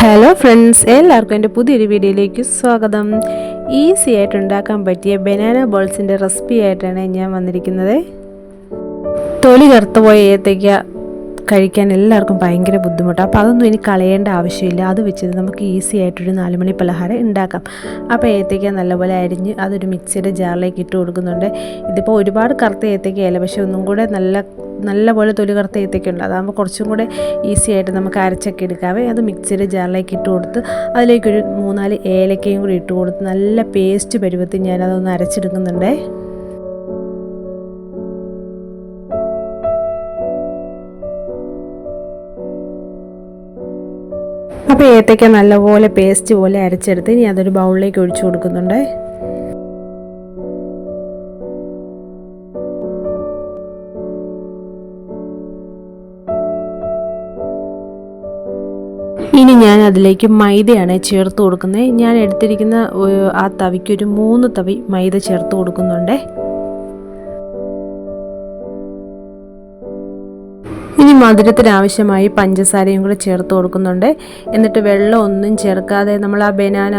Hello friends, എല്ലാവർക്കും എൻ്റെ പുതിയൊരു വീഡിയോയിലേക്ക് സ്വാഗതം. ഈസി ആയിട്ട് ഉണ്ടാക്കാൻ പറ്റിയ ബനാന ബോൾസിൻ്റെ റെസിപ്പി ആയിട്ടാണ് ഞാൻ വന്നിരിക്കുന്നത്. തൊലി കറുത്ത് പോയ ഏത്തയ്ക്ക കഴിക്കാൻ എല്ലാവർക്കും ഭയങ്കര ബുദ്ധിമുട്ടാണ്. അപ്പോൾ അതൊന്നും ഇനി കളയേണ്ട ആവശ്യമില്ല. അത് വെച്ചിട്ട് നമുക്ക് ഈസി ആയിട്ടൊരു 4 മണി പലഹാരം ഉണ്ടാക്കാം. അപ്പോൾ ഏത്തയ്ക്ക നല്ലപോലെ അരിഞ്ഞ് അതൊരു മിക്സിയുടെ ജാറിലേക്ക് ഇട്ട് കൊടുക്കുന്നുണ്ട്. ഇതിപ്പോൾ ഒരുപാട് കറുത്ത ഏത്തയ്ക്കയല്ല, പക്ഷേ ഒന്നും കൂടെ നല്ലപോലെ തൊലി കറുത്ത ഏത്തയ്ക്കുണ്ട്. അതാകുമ്പോൾ കുറച്ചും കൂടെ ഈസി ആയിട്ട് നമുക്ക് അരച്ചൊക്കെ എടുക്കാവേ. അത് മിക്സിയുടെ ജാറിലേക്ക് ഇട്ട് കൊടുത്ത് അതിലേക്കൊരു 3-4 ഏലക്കയും കൂടി ഇട്ട് കൊടുത്ത് നല്ല പേസ്റ്റ് പരുവത്തിൽ ഞാനതൊന്ന് അരച്ചെടുക്കുന്നുണ്ടേ. അപ്പോൾ ഏത്തയ്ക്ക നല്ലപോലെ പേസ്റ്റ് പോലെ അരച്ചെടുത്ത് ഇനി അതൊരു ബൗളിലേക്ക് ഒഴിച്ചു കൊടുക്കുന്നുണ്ട്. ഇനി ഞാൻ അതിലേക്ക് മൈദയാണ് ചേർത്ത് കൊടുക്കുന്നത്. ഞാൻ എടുത്തിരിക്കുന്ന ആ തവിക്കൊരു 3 തവി മൈദ ചേർത്ത് കൊടുക്കുന്നുണ്ട്. ഇനി മധുരത്തിനാവശ്യമായി പഞ്ചസാരയും കൂടെ ചേർത്ത് കൊടുക്കുന്നുണ്ട്. എന്നിട്ട് വെള്ളം ഒന്നും ചേർക്കാതെ നമ്മൾ ആ ബനാന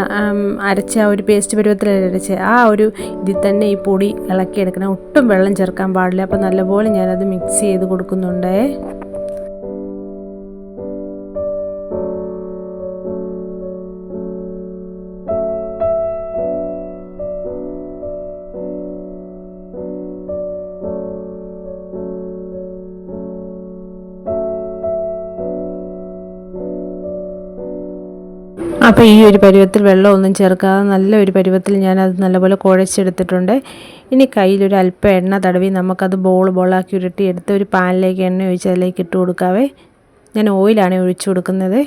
അരച്ച ആ ഒരു പേസ്റ്റ് പരുവത്തിൽ അരച്ച ആ ഒരു ഇതിൽ തന്നെ ഈ പൊടി ഇളക്കിയെടുക്കണം. ഒട്ടും വെള്ളം ചേർക്കാൻ പാടില്ല. അപ്പോൾ നല്ലപോലെ ഞാനത് മിക്സ് ചെയ്ത് കൊടുക്കുന്നുണ്ട്. അപ്പോൾ ഈ ഒരു പരുവത്തിൽ വെള്ളമൊന്നും ചേർക്കാതെ നല്ലൊരു പരുവത്തിൽ ഞാനത് നല്ലപോലെ കുഴച്ചെടുത്തിട്ടുണ്ട്. ഇനി കയ്യിലൊരു അല്പം എണ്ണ തടവി നമുക്കത് ബോളാക്കി ഉരുട്ടിയെടുത്ത് ഒരു പാനിലേക്ക് എണ്ണ ഒഴിച്ച് അതിലേക്ക് ഇട്ട് കൊടുക്കാവേ. ഞാൻ ഓയിലാണ് ഒഴിച്ചു കൊടുക്കുന്നത്.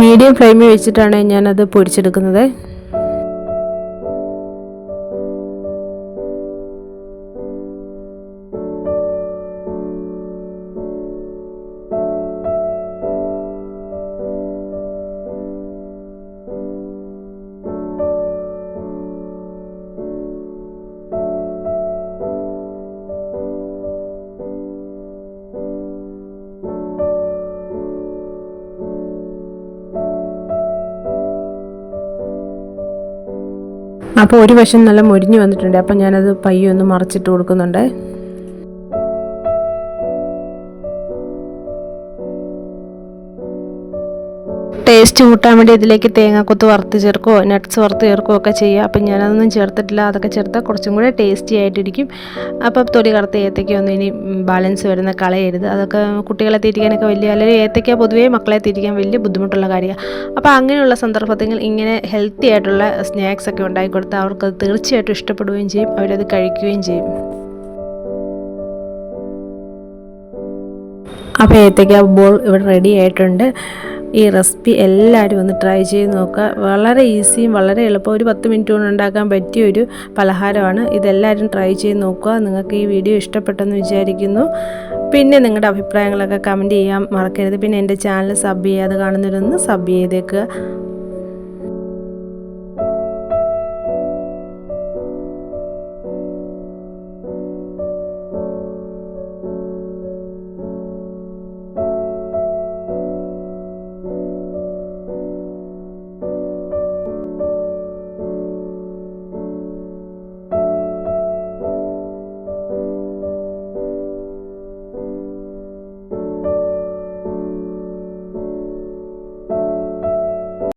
മീഡിയം ഫ്ലെയിമിൽ വെച്ചിട്ടാണ് ഞാനത് പൊരിച്ചെടുക്കുന്നത്. അപ്പോൾ ഒരു വശം നല്ല മൊരിഞ്ഞ് വന്നിട്ടുണ്ട്. അപ്പോൾ ഞാനത് പയ്യെ ഒന്ന് മറിച്ചിട്ട് കൊടുക്കുന്നുണ്ട്. ടേസ്റ്റ് കൂട്ടാൻ വേണ്ടി ഇതിലേക്ക് തേങ്ങാക്കൊത്ത് വറുത്ത് ചേർക്കുകയോ നട്ട്സ് വറുത്ത് ചേർക്കുകയോ ഒക്കെ ചെയ്യുക. അപ്പം ഞാനതൊന്നും ചേർത്തിട്ടില്ല. അതൊക്കെ ചേർത്താൽ കുറച്ചും കൂടെ ടേസ്റ്റി ആയിട്ടിരിക്കും. അപ്പം തൊലി കറുത്ത ഏത്തയ്ക്കൊന്നും ഇനി ബാലൻസ് വരുന്ന കളയരുത്. അതൊക്കെ കുട്ടികളെ തീറ്റിക്കാനൊക്കെ അല്ലെങ്കിൽ ഏത്തയ്ക്ക പൊതുവേ മക്കളെ തീറ്റിക്കാൻ വലിയ ബുദ്ധിമുട്ടുള്ള കാര്യമാണ്. അപ്പോൾ അങ്ങനെയുള്ള സന്ദർഭത്തിൽ ഇങ്ങനെ ഹെൽത്തി ആയിട്ടുള്ള സ്നാക്സ് ഒക്കെ ഉണ്ടാക്കി കൊടുത്താൽ അവർക്കത് തീർച്ചയായിട്ടും ഇഷ്ടപ്പെടുകയും ചെയ്യും, അവരത് കഴിക്കുകയും ചെയ്യും. അപ്പോൾ ഏത്തയ്ക്ക ബോൾ ഇവിടെ റെഡി ആയിട്ടുണ്ട്. ഈ റെസിപ്പി എല്ലാവരും ഒന്ന് ട്രൈ ചെയ്ത് നോക്കുക. വളരെ ഈസിയും വളരെ എളുപ്പം ഒരു 10 മിനിറ്റ് കൊണ്ട് ഉണ്ടാക്കാൻ പറ്റിയ ഒരു പലഹാരമാണ്. ഇതെല്ലാവരും ട്രൈ ചെയ്ത് നോക്കുക. നിങ്ങൾക്ക് ഈ വീഡിയോ ഇഷ്ടപ്പെട്ടെന്ന് വിചാരിക്കുന്നു. പിന്നെ നിങ്ങളുടെ അഭിപ്രായങ്ങളൊക്കെ കമൻറ്റ് ചെയ്യാൻ മറക്കരുത്. പിന്നെ എൻ്റെ ചാനൽ സബ് ചെയ്യാതെ കാണുന്നവരൊന്ന് സബ് ചെയ്തേക്കുക.